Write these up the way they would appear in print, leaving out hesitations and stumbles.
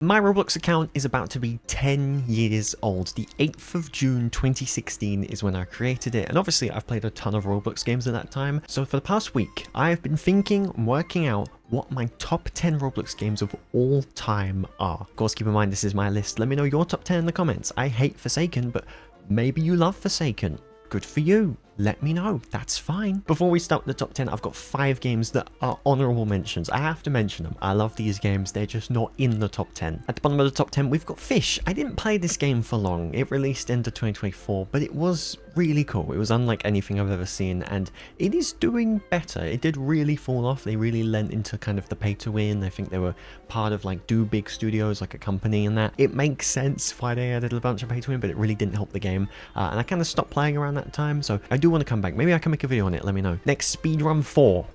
My Roblox account is about to be 10 years old. The 8th of June 2016 is when I created it, and obviously I've played a ton of Roblox games at that time. So for the past week, I have been thinking and working out what my top 10 Roblox games of all time are. Of course, keep in mind this is my list. Let me know your top 10 in the comments. I hate Forsaken, but maybe you love Forsaken. Good for you. Let me know. That's fine. Before we start the top 10, I've got 5 games that are honorable mentions. I have to mention them. I love these games. They're just not in the top 10. At the bottom of the top 10, we've got Fish. I didn't play this game for long. It released end of 2024, but it was really cool. It was unlike anything I've ever seen, and it is doing better. It did really fall off. They really lent into kind of the pay to win. I think they were part of like Do Big Studios, like a company, and that. It makes sense why they added a bunch of pay to win, but it really didn't help the game. And I kind of stopped playing around that time, so I do want to come back. Maybe I can make a video on it. Let me know. Next, Speedrun 4.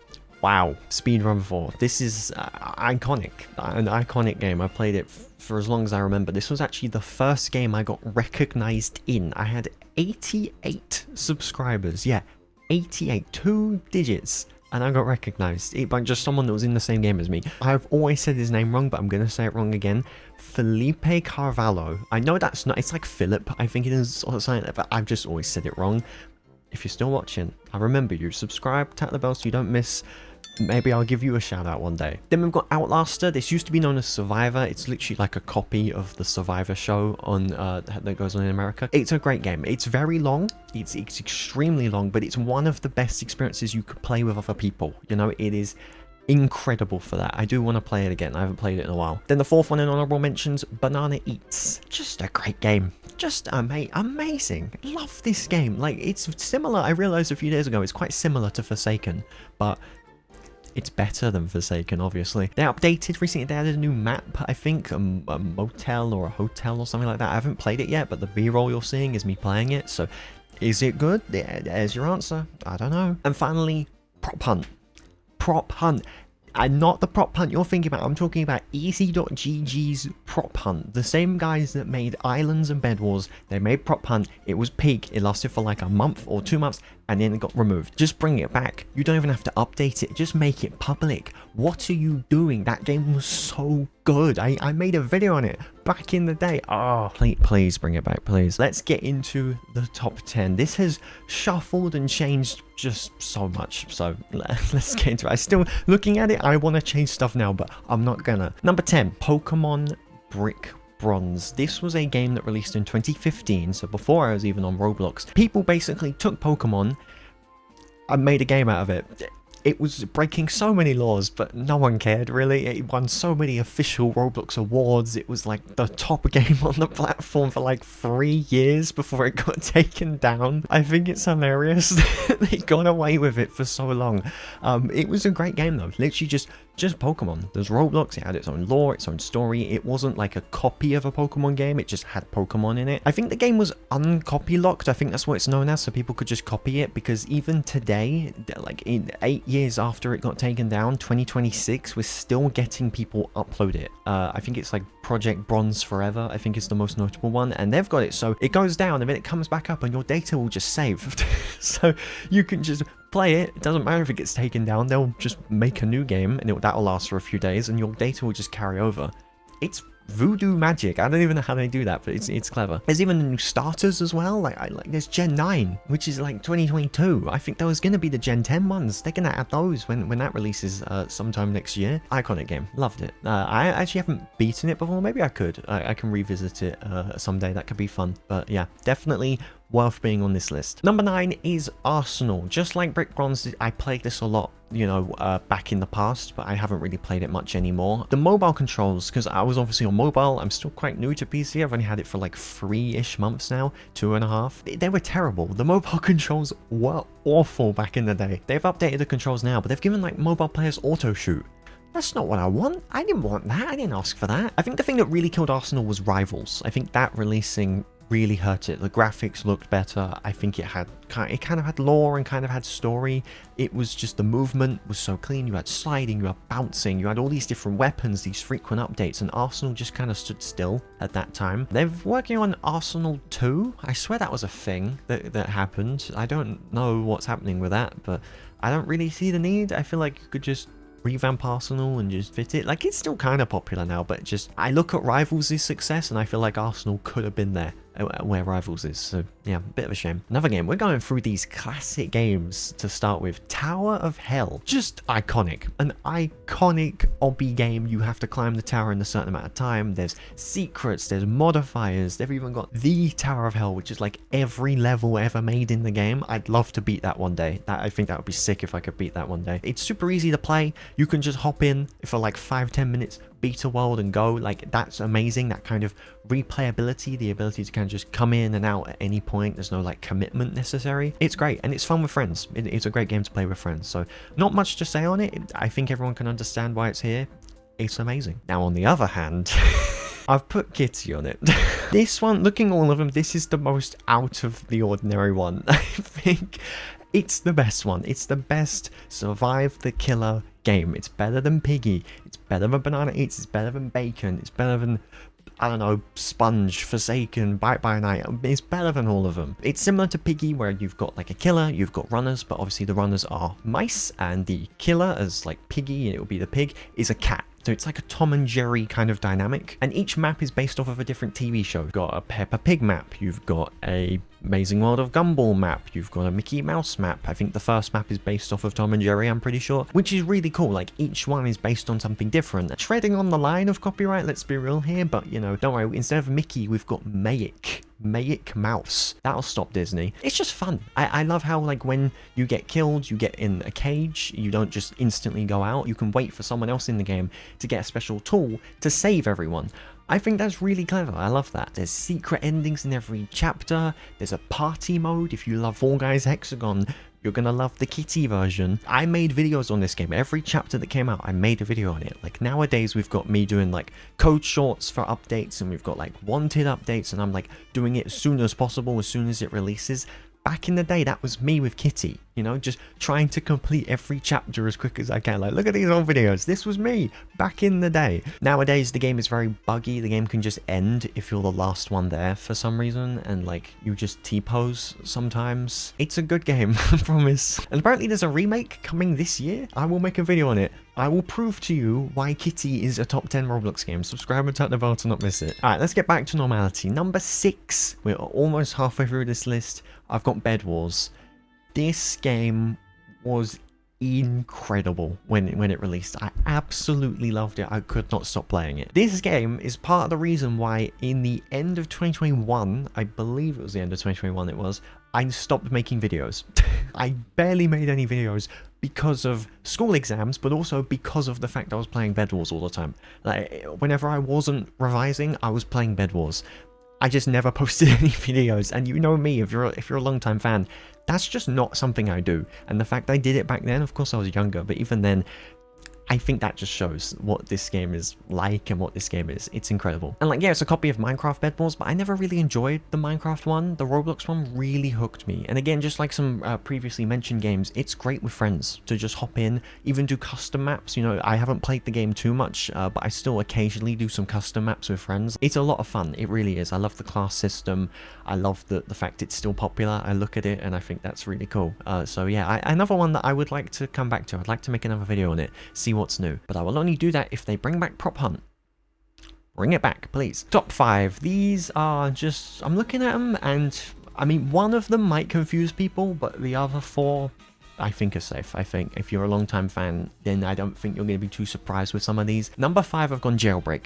Wow, Speedrun 4. This is iconic. An iconic game. I played it for as long as I remember. This was actually the first game I got recognized in. I had 88 subscribers. Yeah, 88. 2 digits. And I got recognized by just someone that was in the same game as me. I've always said his name wrong, but I'm going to say it wrong again. Felipe Carvalho. I know that's not... It's like Philip, I think it is, or something like that, but I've just always said it wrong. If you're still watching, I remember you. Subscribe, tap the bell so you don't miss. Maybe I'll give you a shout out one day. Then we've got Outlaster. This used to be known as Survivor. It's literally like a copy of the Survivor show on that goes on in America. It's a great game. It's very long. It's extremely long, but it's one of the best experiences you could play with other people. You know, it is incredible for that. I do want to play it again. I haven't played it in a while. Then the fourth one in honorable mentions, Banana Eats. Just a great game. Just amazing. Love this game. Like, it's similar. I realized a few days ago it's quite similar to Forsaken, but it's better than Forsaken, obviously. They updated recently. They added a new map, I think, a motel or a hotel or something like that. I haven't played it yet, but the B-roll you're seeing is me playing it. So is it good? There's your answer. I don't know. And finally, Prop Hunt. Prop Hunt. And not the prop hunt you're thinking about. I'm talking about easy.gg's Prop Hunt. The same guys that made Islands and Bed Wars. They made Prop Hunt. It was peak. It lasted for like a month or 2 months, and then it got removed. Just bring it back. You don't even have to update it. Just make it public. What are you doing? That game was so good. I made a video on it back in the day. Oh, please bring it back, please. Let's get into the top 10. This has shuffled and changed just so much. So let's get into it. I'm still looking at it. I want to change stuff now, but I'm not gonna. Number 10, Pokemon Brick Bronze. This was a game that released in 2015, so before I was even on Roblox. People basically took Pokemon and made a game out of it. It was breaking so many laws, but no one cared, really. It won so many official Roblox awards. It was like the top game on the platform for like 3 years before it got taken down. I think it's hilarious that they got away with it for so long. It was a great game though. Literally just Pokemon. There's Roblox, it had its own lore, its own story. It wasn't like a copy of a Pokemon game, it just had Pokemon in it. I think the game was uncopy locked. I think that's what it's known as, so people could just copy it, because even today, like in 8 years after it got taken down, 2026, we're still getting people upload it. I think it's like Project Bronze Forever, I think is the most notable one, and they've got it so it goes down and then it comes back up and your data will just save. So you can just play it. It doesn't matter if it gets taken down, they'll just make a new game and that'll last for a few days and your data will just carry over. It's voodoo magic. I don't even know how they do that, but it's clever. There's even the new starters as well. Like there's Gen 9, which is like 2022. I think there was going to be the Gen 10 ones. They're going to add those when that releases sometime next year. Iconic game. Loved it. I actually haven't beaten it before. Maybe I could. I can revisit it someday. That could be fun. But yeah, definitely worth being on this list. Number 9 is Arsenal. Just like Brick Bronze, I played this a lot, you know, back in the past, but I haven't really played it much anymore. The mobile controls, because I was obviously on mobile, I'm still quite new to PC. I've only had it for like 3-ish months now, 2.5. They were terrible. The mobile controls were awful back in the day. They've updated the controls now, but they've given like mobile players auto shoot. That's not what I want. I didn't want that. I didn't ask for that. I think the thing that really killed Arsenal was Rivals. I think that releasing really hurt it. The graphics looked better. I think it kind of had lore and kind of had story. It was just, the movement was so clean. You had sliding, you had bouncing, you had all these different weapons, these frequent updates, and Arsenal just kind of stood still at that time. They're working on Arsenal 2. I swear that was a thing that happened. I don't know what's happening with that, but I don't really see the need. I feel like you could just revamp Arsenal and just fit it. Like, it's still kind of popular now, but just, I look at Rivals' success and I feel like Arsenal could have been there where Rivals is. So yeah, a bit of a shame. Another game, we're going through these classic games to start with. Tower of Hell, just iconic. An iconic obby game. You have to climb the tower in a certain amount of time. There's secrets, there's modifiers. They've even got the Tower of Hell, which is like every level ever made in the game. I'd love to beat that one day. I think that would be sick if I could beat that one day. It's super easy to play. You can just hop in for like 5-10 minutes, beat a world and go. Like, that's amazing. That kind of replayability, the ability to kind of just come in and out at any point. There's no like commitment necessary. It's great and it's fun with friends. It's a great game to play with friends. So not much to say on it. I think everyone can understand why it's here. It's amazing. Now, on the other hand, I've put Kitty on it. This one, looking at all of them, this is the most out of the ordinary one. I think it's the best one. It's the best survive the killer game. It's better than Piggy. It's better than Banana Eats. It's better than Bacon. It's better than, I don't know, Sponge, Forsaken, Bite by Night. It's better than all of them. It's similar to Piggy, where you've got like a killer, you've got runners, but obviously the runners are mice, and the killer, as like Piggy, and it will be the pig, is a cat. So it's like a Tom and Jerry kind of dynamic. And each map is based off of a different TV show. You've got a Peppa Pig map. You've got a Amazing World of Gumball map. You've got a Mickey Mouse map. I think the first map is based off of Tom and Jerry, I'm pretty sure. Which is really cool. Like, each one is based on something different. Treading on the line of copyright, let's be real here. But, you know, don't worry. Instead of Mickey, we've got Mayik Mouse. That'll stop Disney. It's just fun. I love how, like, when you get killed, you get in a cage. You don't just instantly go out. You can wait for someone else in the game to get a special tool to save everyone. I think that's really clever. I love that. There's secret endings in every chapter. There's a party mode. If you love Fall Guys Hexagon, you're gonna love the kitty version. I made videos on this game. Every chapter that came out, I made a video on it. Like, nowadays we've got me doing like code shorts for updates, and we've got like wanted updates, and I'm like doing it as soon as possible, as soon as it releases. Back in the day, that was me with Kitty, you know, just trying to complete every chapter as quick as I can. Like, look at these old videos. This was me back in the day. Nowadays, the game is very buggy. The game can just end if you're the last one there for some reason, and like you just T-pose sometimes. It's a good game, I promise. And apparently there's a remake coming this year. I will make a video on it. I will prove to you why Kitty is a top 10 Roblox game. Subscribe and tap the bell to not miss it. Alright, let's get back to normality. Number 6. We're almost halfway through this list. I've got Bed Wars. This game was incredible when it released. I absolutely loved it. I could not stop playing it. This game is part of the reason why in the end of 2021, I believe it was the end of 2021 it was, I stopped making videos. I barely made any videos because of school exams, but also because of the fact I was playing Bed Wars all the time. Like, whenever I wasn't revising, I was playing Bed Wars. I just never posted any videos, and you know me, if you're a long-time fan, that's just not something I do. And the fact I did it back then, of course I was younger, but even then, I think that just shows what this game is like and what this game is. It's incredible. And like, yeah, it's a copy of Minecraft Bed Wars, but I never really enjoyed the Minecraft one. The Roblox one really hooked me. And again, just like some previously mentioned games, it's great with friends to just hop in, even do custom maps. You know, I haven't played the game too much, but I still occasionally do some custom maps with friends. It's a lot of fun. It really is. I love the class system. I love the fact it's still popular. I look at it and I think that's really cool. So yeah, another one that I would like to come back to. I'd like to make another video on it, see what's new, but I will only do that if they bring back Prop Hunt. Bring it back, please. Top 5. These are just, I'm looking at them, and I mean, one of them might confuse people, but the other 4 I think are safe. I think if you're a long-time fan, then I don't think you're going to be too surprised with some of these. Number 5, I've gone Jailbreak.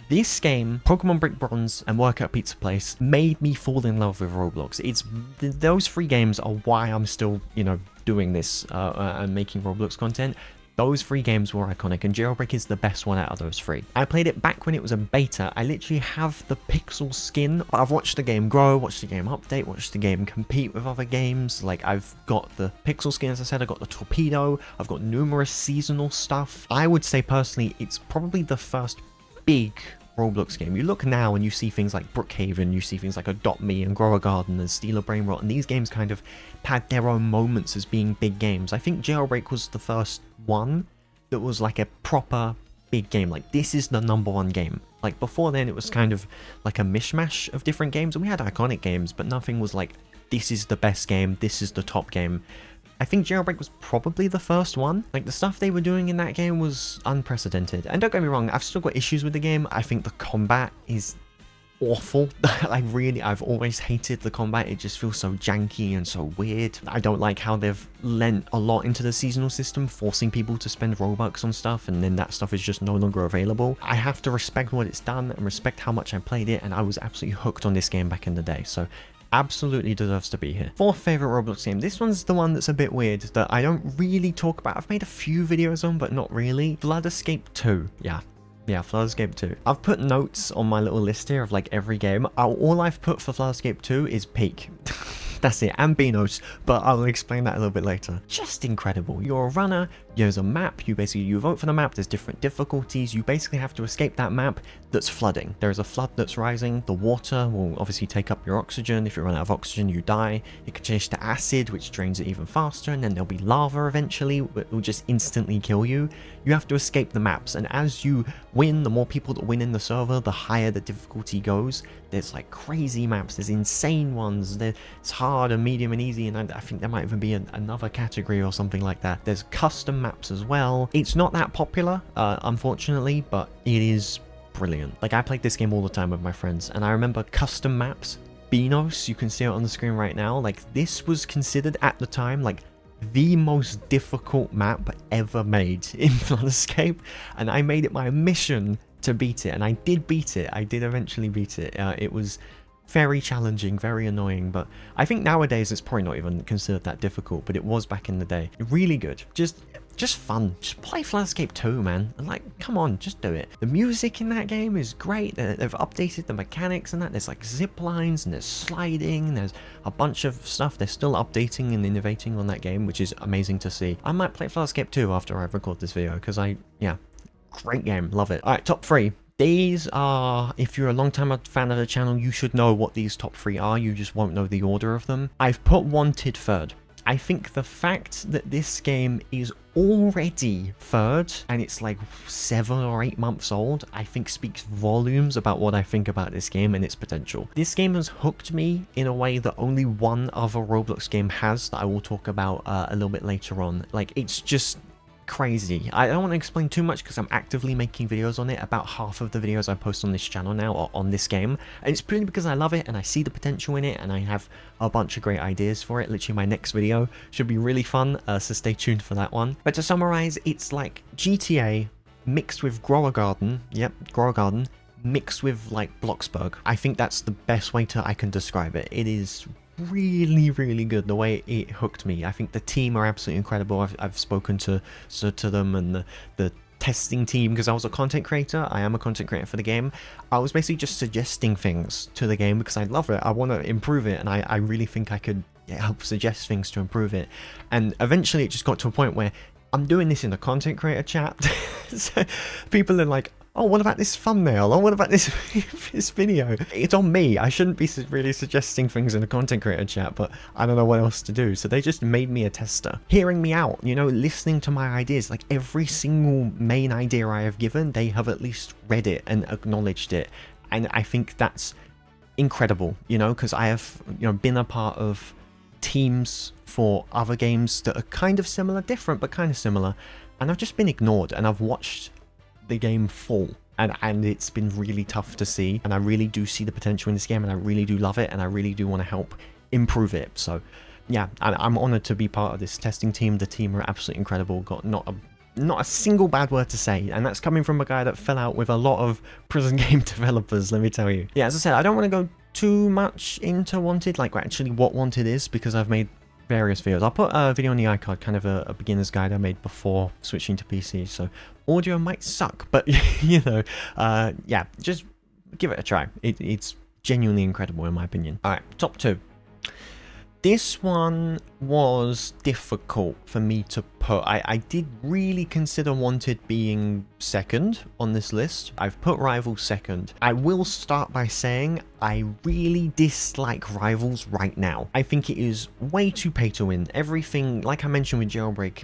This game, Pokemon Brick Bronze, and Workout Pizza Place made me fall in love with Roblox. It's those 3 games are why I'm still, you know, doing this and making Roblox content. Those 3 games were iconic, and Jailbreak is the best one out of those 3. I played it back when it was a beta. I literally have the pixel skin, but I've watched the game grow, watched the game update, watched the game compete with other games. Like, I've got the pixel skin, as I said, I've got the torpedo, I've got numerous seasonal stuff. I would say, personally, it's probably the first big Roblox game. You look now and you see things like Brookhaven, you see things like Adopt Me and Grow a Garden and Steal a Brain Rot, and these games kind of had their own moments as being big games. I think Jailbreak was the first one that was like a proper big game. Like, this is the #1 game. Like, before then it was kind of like a mishmash of different games, and we had iconic games, but nothing was like, this is the best game, this is the top game. I think Jailbreak was probably the first one. Like, the stuff they were doing in that game was unprecedented. And don't get me wrong, I've still got issues with the game. I think the combat is awful. I've always hated the combat. It just feels so janky and so weird. I don't like how they've lent a lot into the seasonal system, forcing people to spend Robux on stuff, and then that stuff is just no longer available. I have to respect what it's done and respect how much I played it, and I was absolutely hooked on this game back in the day. So absolutely deserves to be here. Fourth favorite Roblox game. This one's the one that's a bit weird that I don't really talk about. I've made a few videos on, but not really. Flood Escape 2. Yeah, Flood Escape 2. I've put notes on my little list here of like every game. All I've put for Flood Escape 2 is peak. That's it, and Beanos, but I'll explain that a little bit later. Just incredible. You're a runner, there's a map, you vote for the map, there's different difficulties, you basically have to escape that map that's flooding. There is a flood that's rising, the water will obviously take up your oxygen, if you run out of oxygen you die, it can change to acid which drains it even faster, and then there'll be lava eventually, which will just instantly kill you. You have to escape the maps, and as you win, the more people that win in the server, the higher the difficulty goes. There's like crazy maps, there's insane ones, it's hard and medium and easy, and I think there might even be another category or something like that. There's custom maps as well. It's not that popular, unfortunately, but it is brilliant. Like, I played this game all the time with my friends, and I remember custom maps, Beanos, you can see it on the screen right now, like this was considered at the time like the most difficult map ever made in Flood Escape, and I made it my mission to beat it, and I did beat it. I did eventually beat it. It was very challenging, very annoying, but I think nowadays it's probably not even considered that difficult, but it was back in the day. Really good. Just fun. Just play Flood Escape 2, man. And like, come on, just do it. The music in that game is great. They've updated the mechanics and that. There's like zip lines and there's sliding. There's a bunch of stuff. They're still updating and innovating on that game, which is amazing to see. I might play Flood Escape 2 after I record this video because yeah, great game. Love it. All right, top 3. These are, if you're a long-time fan of the channel, you should know what these top 3 are. You just won't know the order of them. I've put Wanted third. I think the fact that this game is already third and it's like 7 or 8 months old, I think speaks volumes about what I think about this game and its potential. This game has hooked me in a way that only one other Roblox game has that I will talk about a little bit later on. Like, it's just crazy. I don't want to explain too much because I'm actively making videos on it. About half of the videos I post on this channel now are on this game, and it's purely because I love it and I see the potential in it, and I have a bunch of great ideas for it. Literally my next video should be really fun, so stay tuned for that one. But to summarize, it's like GTA mixed with Grower Garden. Yep, Grower Garden mixed with like Bloxburg. I think that's the best way I can describe it. It is really good the way it hooked me. I think the team are absolutely incredible. I've spoken to them, and the testing team, because I was a content creator. I am a content creator for the game. I was basically just suggesting things to the game because I love it. I want to improve it, and I really think I could help suggest things to improve it. And eventually it just got to a point where I'm doing this in a content creator chat. So people are like, oh, what about this thumbnail? Oh, what about this video? It's on me. I shouldn't be really suggesting things in a content creator chat, but I don't know what else to do. So they just made me a tester, hearing me out, you know, listening to my ideas. Like, every single main idea I have given, they have at least read it and acknowledged it. And I think that's incredible, you know, because I have, you know, been a part of teams for other games that are kind of similar, different, but kind of similar. And I've just been ignored, and I've watched the game fall, and it's been really tough to see, and I really do see the potential in this game, and I really do love it, and I really do want to help improve it. So yeah, I'm honored to be part of this testing team. The team are absolutely incredible. Got not a single bad word to say, and that's coming from a guy that fell out with a lot of prison game developers, let me tell you. Yeah, as I said, I don't want to go too much into Wanted, like actually what Wanted is, because I've made various videos. I'll put a video on the iCard, kind of a beginner's guide I made before switching to PC, so audio might suck, but you know, yeah, just give it a try. It's genuinely incredible in my opinion. All right, top 2. This one was difficult for me to put. I did really consider Wanted being second on this list. I've put Rivals second. I will start by saying I really dislike Rivals right now. I think it is way too pay to win. Everything, like I mentioned with Jailbreak,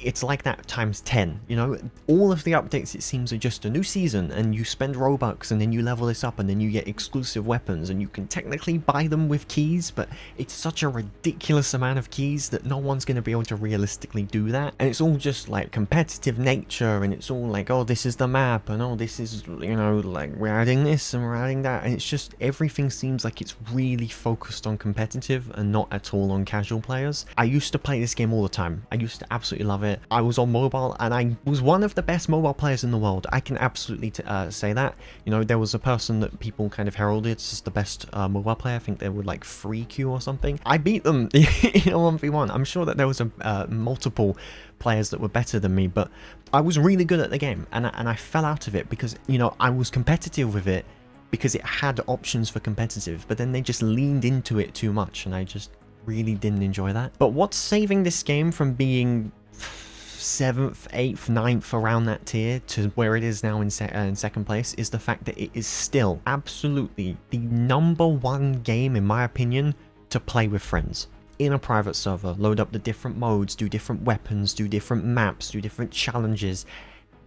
it's like that times 10, you know? All of the updates, it seems, are just a new season, and you spend Robux, and then you level this up, and then you get exclusive weapons, and you can technically buy them with keys, but it's such a ridiculous amount of keys that no one's going to be able to realistically do that. And it's all just like competitive nature, and it's all like, oh, this is the map, and oh, this is, you know, like we're adding this and we're adding that, and it's just everything seems like it's really focused on competitive and not at all on casual players. I used to play this game all the time. I used to absolutely love it. I was on mobile, and I was one of the best mobile players in the world. I can absolutely say that. You know, there was a person that people kind of heralded as the best mobile player. I think they were like 3Q or something. I beat them in a 1v1. I'm sure that there was multiple players that were better than me, but I was really good at the game, and I fell out of it because, you know, I was competitive with it because it had options for competitive, but then they just leaned into it too much, and I just really didn't enjoy that. But what's saving this game from being 7th, 8th, 9th around that tier to where it is now in second place is the fact that it is still absolutely the #1 game, in my opinion, to play with friends. In a private server, load up the different modes, do different weapons, do different maps, do different challenges.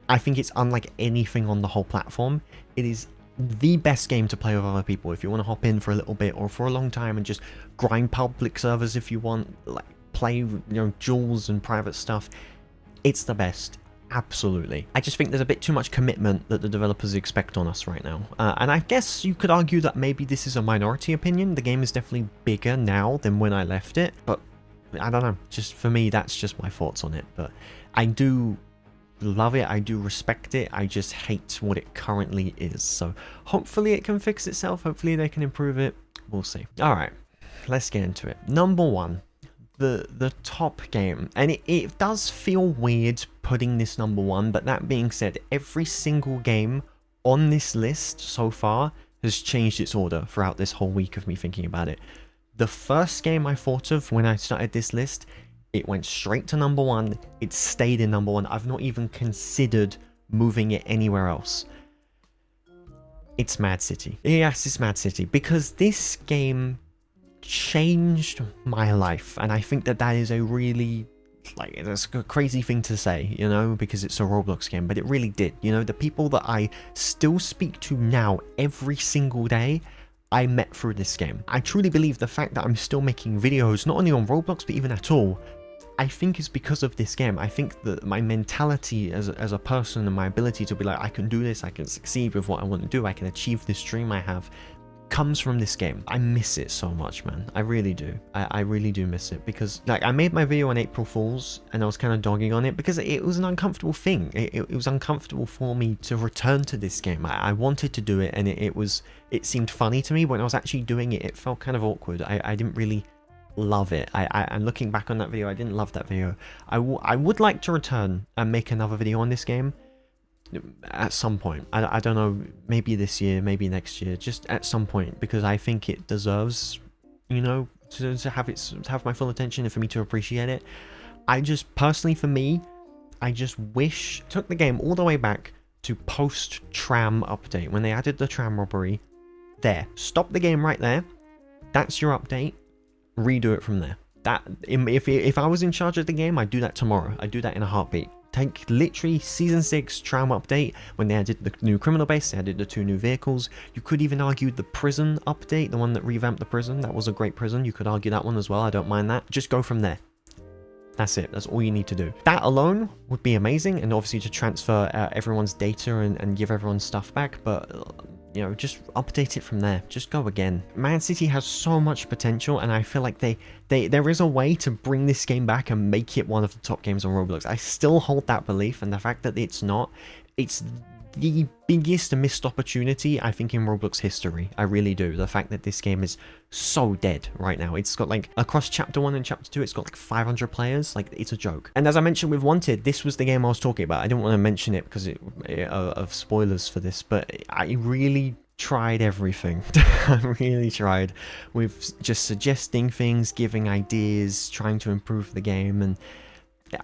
I think it's unlike anything on the whole platform. It is the best game to play with other people if you want to hop in for a little bit or for a long time and just grind public servers if you want, like play, you know, duels and private stuff. It's the best. Absolutely. I just think there's a bit too much commitment that the developers expect on us right now. And I guess you could argue that maybe this is a minority opinion. The game is definitely bigger now than when I left it. But I don't know. Just for me, that's just my thoughts on it. But I do love it. I do respect it. I just hate what it currently is. So hopefully it can fix itself. Hopefully they can improve it. We'll see. All right. Let's get into it. #1. The top game, and it does feel weird putting this #1, but that being said, every single game on this list so far has changed its order throughout this whole week of me thinking about it. The first game I thought of when I started this list, it went straight to #1. It stayed in #1. I've not even considered moving it anywhere else. It's Mad City. Yes, it's Mad City, because this game changed my life, and I think that that is a really, like, that's a crazy thing to say, you know, because it's a Roblox game, but it really did. You know, the people that I still speak to now every single day, I met through this game. I truly believe the fact that I'm still making videos, not only on Roblox, but even at all, I think is because of this game. I think that my mentality as a person and my ability to be like, I can do this, I can succeed with what I want to do, I can achieve this dream I have, comes from this game. I miss it so much, man. I really do. I really do miss it, because like I made my video on April Fools and I was kind of dogging on it because it was an uncomfortable thing. It was uncomfortable for me to return to this game. I wanted to do it, and it seemed funny to me. When I was actually doing it, it felt kind of awkward. I didn't really love it. And looking back on that video, I didn't love that video. I would like to return and make another video on this game at some point. I don't know, maybe this year, maybe next year, just at some point, because I think it deserves, you know, to have my full attention and for me to appreciate it. I just personally, for me, I just wish took the game all the way back to post tram update, when they added the tram robbery. There, stop the game right there. That's your update. Redo it from there. That if I was in charge of the game, I'd do that tomorrow. I'd do that in a heartbeat. Take literally season 6 tram update, when they added the new criminal base, they added the 2 new vehicles. You could even argue the prison update, the one that revamped the prison. That was a great prison. You could argue that one as well. I don't mind that. Just go from there. That's it. That's all you need to do. That alone would be amazing, and obviously to transfer everyone's data and give everyone stuff back, but you know, just update it from there. Just go again. Man City has so much potential, and I feel like there is a way to bring this game back and make it one of the top games on Roblox. I still hold that belief, and the fact that it's not, it's the biggest missed opportunity, I think, in Roblox history. I really do. The fact that this game is so dead right now. It's got, like, across chapter 1 and chapter 2, it's got like 500 players. Like, it's a joke. And as I mentioned with Wanted, this was the game I was talking about. I didn't want to mention it because of spoilers for this, but I really tried everything. I really tried with just suggesting things, giving ideas, trying to improve the game, and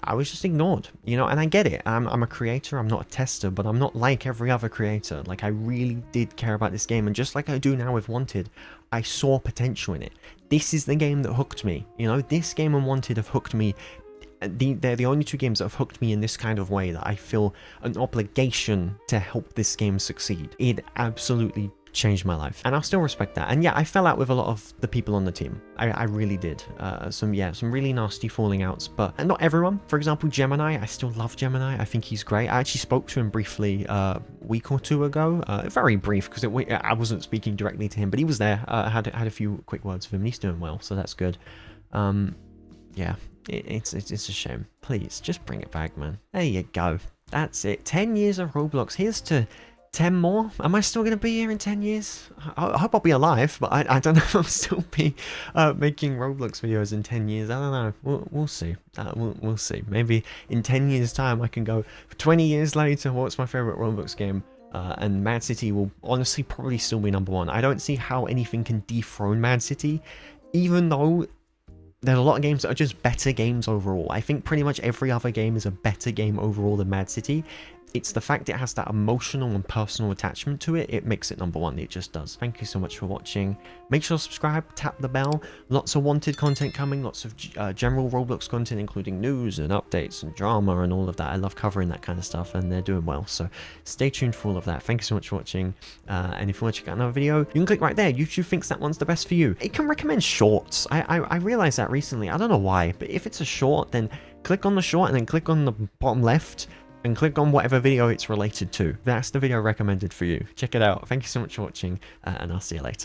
I was just ignored, you know. And I get it. I'm a creator, I'm not a tester, but I'm not like every other creator. Like, I really did care about this game, and just like I do now with Wanted, I saw potential in it. This is the game that hooked me, you know. This game and Wanted have hooked me they're the only two games that have hooked me in this kind of way that I feel an obligation to help this game succeed. It absolutely changed my life, and I'll still respect that. And yeah, I fell out with a lot of the people on the team. I really did. Some really nasty falling outs, but and not everyone. For example, Gemini, I still love Gemini. I think he's great. I actually spoke to him briefly a week or two ago, very brief, because I wasn't speaking directly to him, but he was there. I had a few quick words with him, and he's doing well, so that's good. Yeah, it's a shame. Please just bring it back, man. There you go. That's it. 10 years of Roblox. Here's to 10 more. Am I still going to be here in 10 years? I hope I'll be alive, but I don't know if I'll still be making Roblox videos in 10 years. I don't know. We'll see. We'll see. Maybe in 10 years time I can go 20 years later, what's my favorite Roblox game? And Mad City will honestly probably still be #1. I don't see how anything can dethrone Mad City, even though there's a lot of games that are just better games overall. I think pretty much every other game is a better game overall than Mad City. It's the fact it has that emotional and personal attachment to it. It makes it #1. It just does. Thank you so much for watching. Make sure to subscribe, tap the bell. Lots of wanted content coming. Lots of general Roblox content, including news and updates and drama and all of that. I love covering that kind of stuff, and they're doing well. So stay tuned for all of that. Thank you so much for watching. And if you want to check out another video, you can click right there. YouTube thinks that one's the best for you. It can recommend shorts. I realized that recently. I don't know why, but if it's a short, then click on the short and then click on the bottom left and click on whatever video it's related to. That's the video recommended for you. Check it out. Thank you so much for watching, and I'll see you later.